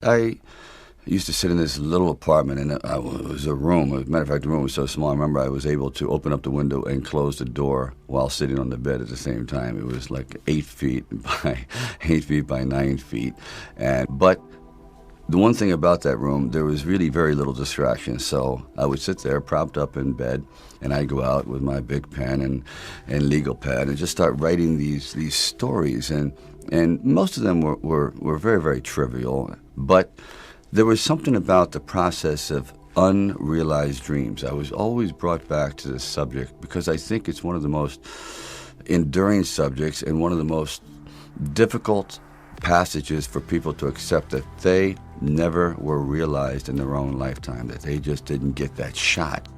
I used to sit in this little apartment, and it was a room. As a matter of fact, the room was so small, I remember I was able to open up the window and close the door while sitting on the bed at the same time. It was like 8 feet by 8 feet by 9 feet. But the one thing about that room, there was really very little distraction. So I would sit there propped up in bed, and I'd go out with my big pen and legal pad and just start writing these stories. And most of them were very, very trivial. But there was something about the process of unrealized dreams. I was always brought back to this subject because I think it's one of the most enduring subjects and one of the most difficult passages for people to accept that they never were realized in their own lifetime, that they just didn't get that shot.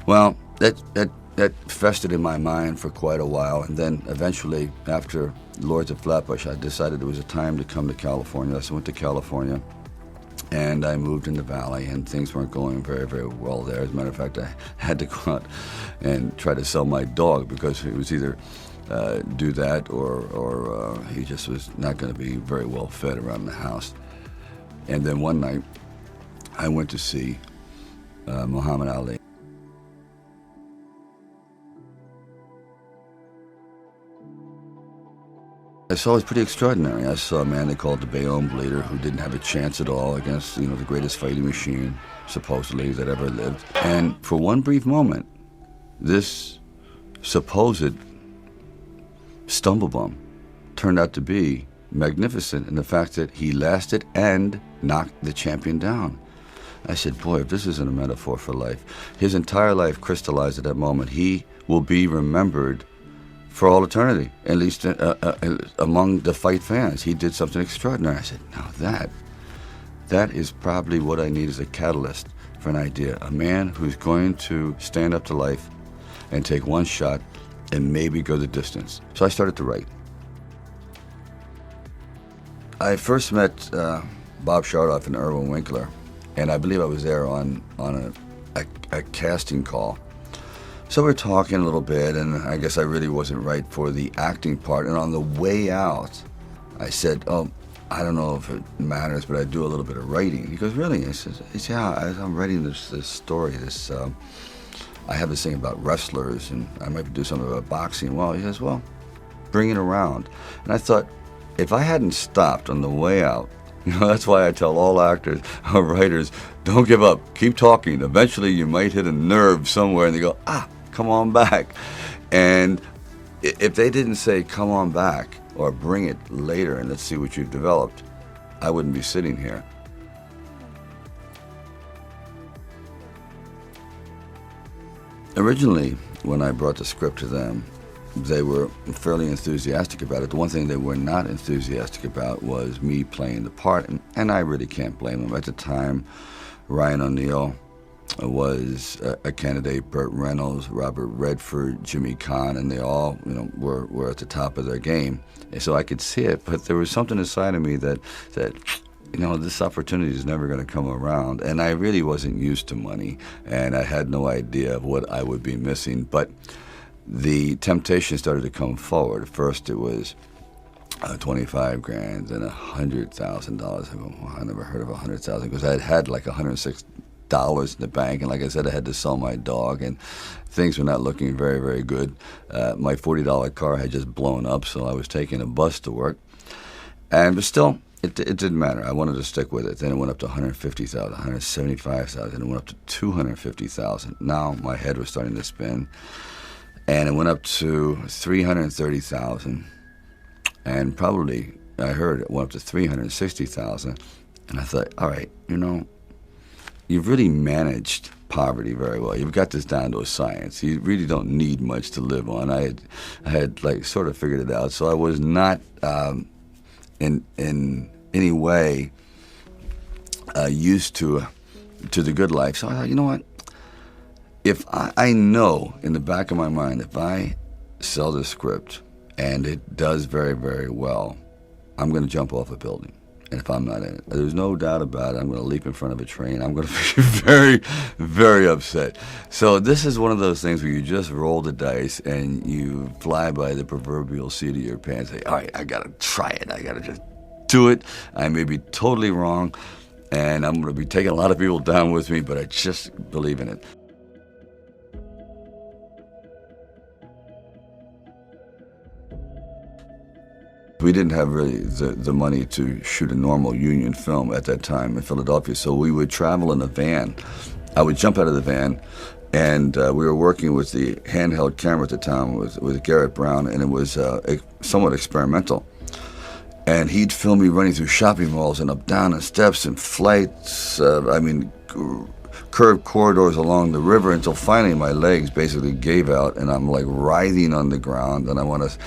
Well, that festered in my mind for quite a while, and then eventually, after Lords of Flatbush, I decided it was a time to come to California. So I went to California, and I moved in the valley, and things weren't going very, very well there. As a matter of fact, I had to go out and try to sell my dog because it was either do that or he just was not going to be very well fed around the house. And then one night, I went to see Muhammad Ali. I saw it was pretty extraordinary. I saw a man they called the Bayonne Bleeder who didn't have a chance at all against, the greatest fighting machine, supposedly, that ever lived. And for one brief moment, this supposed stumblebum turned out to be magnificent in the fact that he lasted and knocked the champion down. I said, boy, if this isn't a metaphor for life. His entire life crystallized at that moment. He will be remembered for all eternity, at least among the fight fans. He did something extraordinary. I said, now that is probably what I need as a catalyst for an idea. A man who's going to stand up to life and take one shot and maybe go the distance. So I started to write. I first met Bob Shardoff and Irwin Winkler, and I believe I was there on a casting call. So we're talking a little bit, and I guess I really wasn't right for the acting part. And on the way out, I said, oh, I don't know if it matters, but I do a little bit of writing. He goes, really? I said, yeah, I'm writing this story. I have this thing about wrestlers, and I might do something about boxing. Well, he says, well, bring it around. And I thought, if I hadn't stopped on the way out, that's why I tell all actors or writers, don't give up. Keep talking. Eventually, you might hit a nerve somewhere, and they go, come on back. And if they didn't say, come on back, or bring it later and let's see what you've developed, I wouldn't be sitting here. Originally, when I brought the script to them, they were fairly enthusiastic about it. The one thing they were not enthusiastic about was me playing the part, and I really can't blame them. At the time, Ryan O'Neal was a candidate, Burt Reynolds, Robert Redford, Jimmy Caan, and they all, were at the top of their game. And so I could see it, but there was something inside of me that this opportunity is never going to come around. And I really wasn't used to money, and I had no idea of what I would be missing. But the temptation started to come forward. First, it was $25,000 and $100,000. I never heard of $100,000 because I had like $106 in the bank, and like I said, I had to sell my dog, and things were not looking very, very good. My $40 car had just blown up, so I was taking a bus to work, but still, it didn't matter. I wanted to stick with it. Then it went up to $150,000, $175,000, and it went up to $250,000. Now my head was starting to spin, and it went up to $330,000, and probably I heard it went up to $360,000, and I thought, all right, you've really managed poverty very well. You've got this down to a science. You really don't need much to live on. I had like sort of figured it out. So I was not in any way used to the good life. So I thought, you know what? If I know in the back of my mind, if I sell this script and it does very, very well, I'm going to jump off a building. And if I'm not in it, there's no doubt about it, I'm going to leap in front of a train. I'm going to be very, very upset. So this is one of those things where you just roll the dice and you fly by the proverbial seat of your pants. Say, all right, I got to try it. I got to just do it. I may be totally wrong, and I'm going to be taking a lot of people down with me, but I just believe in it. We didn't have really the money to shoot a normal union film at that time in Philadelphia, so we would travel in a van. I would jump out of the van, and we were working with the handheld camera at the time with Garrett Brown, and it was somewhat experimental. And he'd film me running through shopping malls and up down and steps and flights, curved corridors along the river, until finally my legs basically gave out and I'm like writhing on the ground, and I want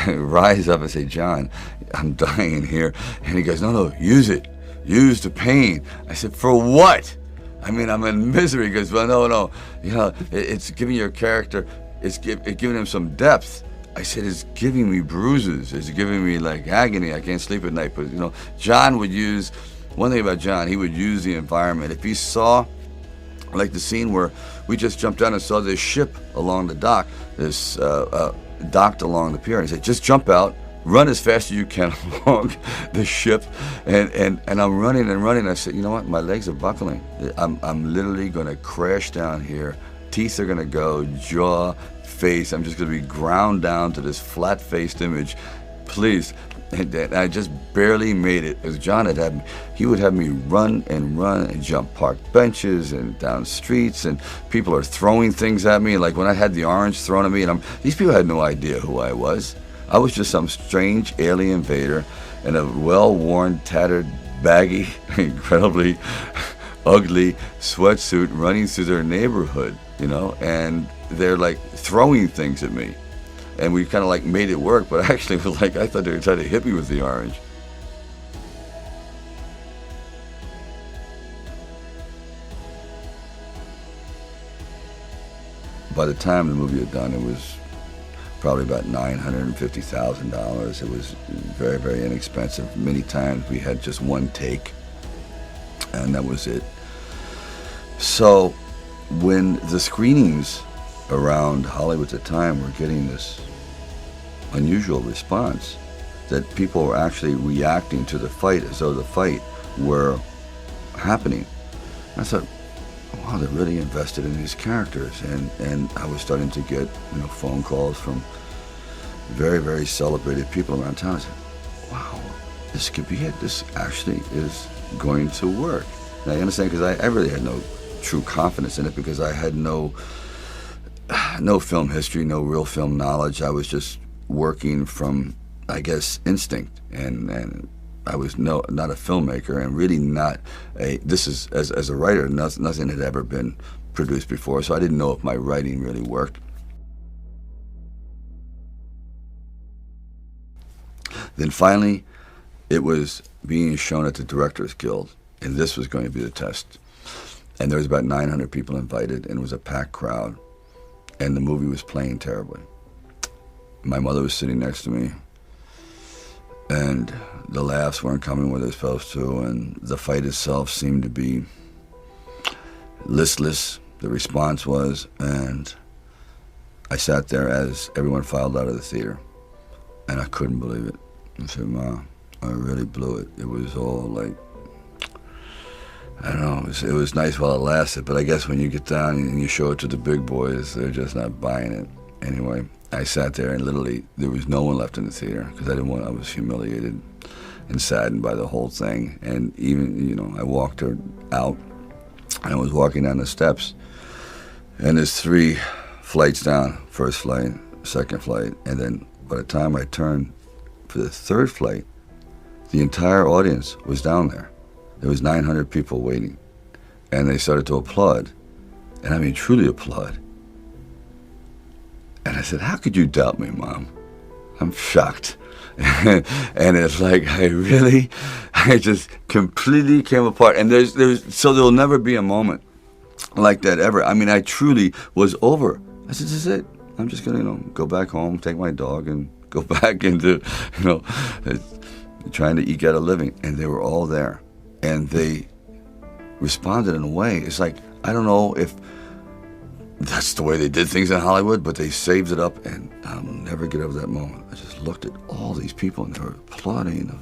to rise up and say, John, I'm dying here. And he goes, no, use it. Use the pain. I said, for what? I mean, I'm in misery. He goes, well, no, it's giving your character, it's giving him some depth. I said, it's giving me bruises. It's giving me like agony. I can't sleep at night. But, John would use, one thing about John, he would use the environment. If he saw, like the scene where we just jumped down and saw this ship along the dock, docked along the pier, and he said, just jump out, run as fast as you can along the ship, and I'm running and running. I said, you know what, my legs are buckling. I'm literally going to crash down here. Teeth are going to go, jaw, face. I'm just going to be ground down to this flat-faced image. Please. And I just barely made it. As John he would have me run and jump park benches and down streets, and people are throwing things at me. Like when I had the orange thrown at me, and these people had no idea who I was. I was just some strange alien invader in a well-worn, tattered, baggy, incredibly ugly sweatsuit running through their neighborhood, and they're like throwing things at me. And we kind of like made it work, but actually I thought they were trying to hit me with the orange. By the time the movie had done, it was probably about $950,000. It was very, very inexpensive. Many times we had just one take, and that was it. So when the screenings around Hollywood at the time were getting this unusual response, that people were actually reacting to the fight as though the fight were happening, I thought, wow, they're really invested in these characters. And I was starting to get phone calls from very, very celebrated people around town. I said, wow, this could be it. This actually is going to work. And I understand, because I really had no true confidence in it, because I had no film history, no real film knowledge. I was just working from, I guess, instinct, and I was not a filmmaker, and really not as a writer, nothing had ever been produced before, so I didn't know if my writing really worked. Then finally, it was being shown at the Directors Guild, and this was going to be the test. And there was about 900 people invited, and it was a packed crowd, and the movie was playing terribly. My mother was sitting next to me, and the laughs weren't coming where they're supposed to, and the fight itself seemed to be listless, the response was, and I sat there as everyone filed out of the theater, and I couldn't believe it. I said, Ma, I really blew it. It was all like, I don't know, it was nice while it lasted, but I guess when you get down and you show it to the big boys, they're just not buying it. Anyway, I sat there, and literally there was no one left in the theater, because I was humiliated and saddened by the whole thing. And even, I walked her out, and I was walking down the steps, and there's 3 flights down, first flight, second flight, and then by the time I turned for the 3rd flight, the entire audience was down there. There was 900 people waiting, and they started to applaud, and I mean truly applaud. And I said, how could you doubt me, Mom? I'm shocked. And it's like, I just completely came apart. And so there'll never be a moment like that ever. I mean, I truly was over. I said, this is it. I'm just gonna, go back home, take my dog, and go back into, trying to eke out a living, and they were all there. And they responded in a way, it's like, I don't know if that's the way they did things in Hollywood, but they saved it up, and I'll never get over that moment. I just looked at all these people, and they were applauding.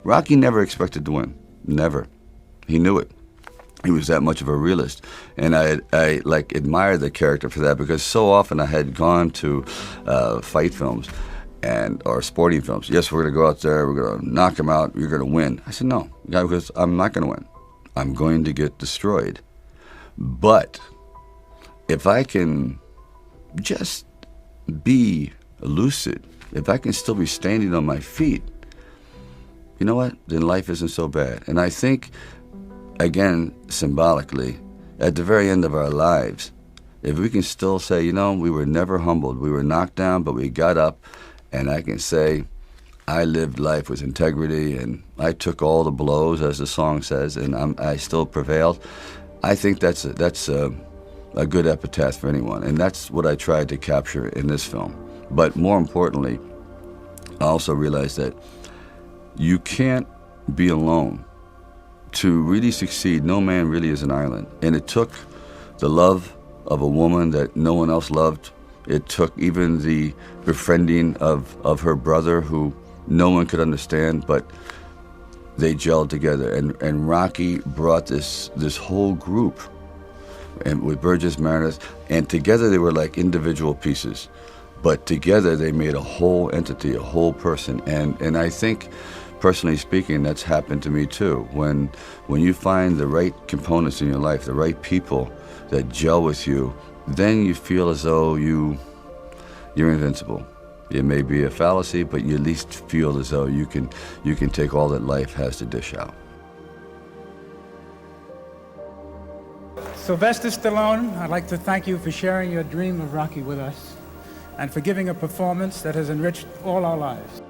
Rocky never expected to win. Never. He knew it. He was that much of a realist, and I like admired the character for that, because so often I had gone to fight films or sporting films. Yes, we're going to go out there, we're going to knock him out, you're going to win. I said, no, because I'm not going to win. I'm going to get destroyed. But if I can just be lucid, if I can still be standing on my feet, you know what? Then life isn't so bad. And I think, again, symbolically, at the very end of our lives, if we can still say, you know, we were never humbled, we were knocked down, but we got up, and I can say, I lived life with integrity, and I took all the blows, as the song says, and I still prevailed. I think that's a good epitaph for anyone, and that's what I tried to capture in this film. But more importantly, I also realized that you can't be alone. To really succeed, no man really is an island. And it took the love of a woman that no one else loved. It took even the befriending of her brother, who no one could understand, but they gelled together. And Rocky brought this whole group, and with Burgess Meredith, and together they were like individual pieces, but together they made a whole entity, a whole person. And I think, personally speaking, that's happened to me too. When you find the right components in your life, the right people that gel with you, then you feel as though you're invincible. It may be a fallacy, but you at least feel as though you can take all that life has to dish out. Sylvester Stallone, I'd like to thank you for sharing your dream of Rocky with us, and for giving a performance that has enriched all our lives.